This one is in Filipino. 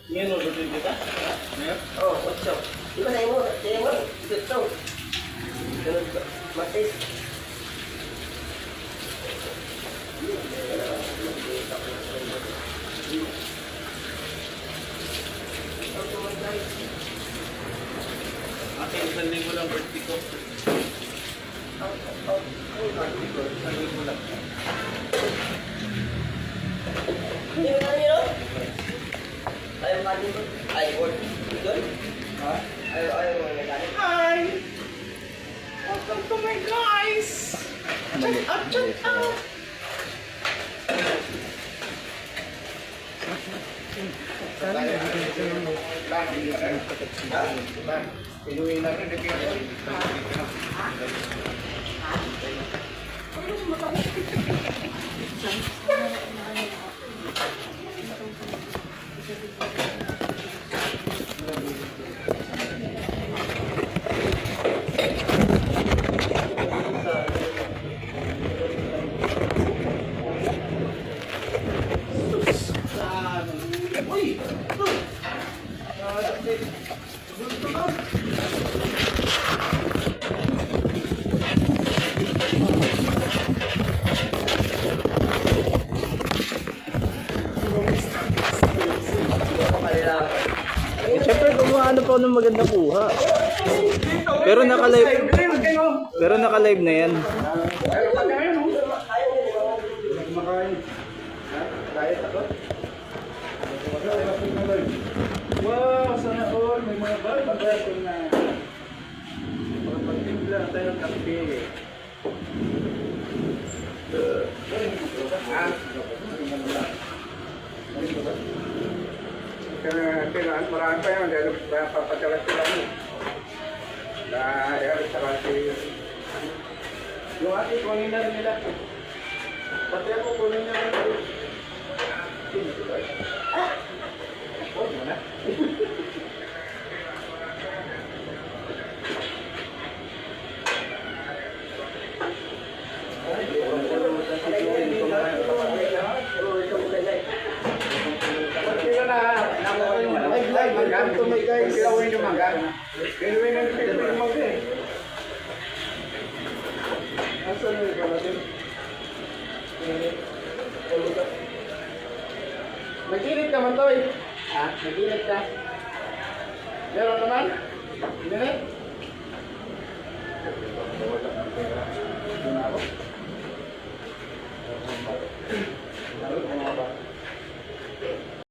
Ngayon mo, lutuin kita? Ngayon? Oo, 8. Di ba sa'yo mo? Sa'yo mo? Ito. Ganun ba? Matis. Akin, isang linggo lang birthday ko. Isang linggo lang. Hindi mo namin yun? Ayaw ka dito? Ayaw ko. Doon? Ha? Ayaw mo nga dali. Hi! Welcome to my guys! Check out, check out! Pinuwi namin, Siyempre, ano pa ng maganda kuha. Pero naka-live. Pero naka-live na yan. wow, sana all. May mga bago na. Magpagtimpla na tayo ng kape. Kailangan marami pa yan dahil papatalas sila mo. Dahil saka si... Yung ating kunin na rin nila. Pati ako kunin na rin nila. Huwag mo na. Welcome to my guys. Kilawin yung mga. Kilawin yung mga. Asan yung mga natin? Nag-init ka man, Toy. Ha? Nag-init ka? Meron naman? Init? Doon ako.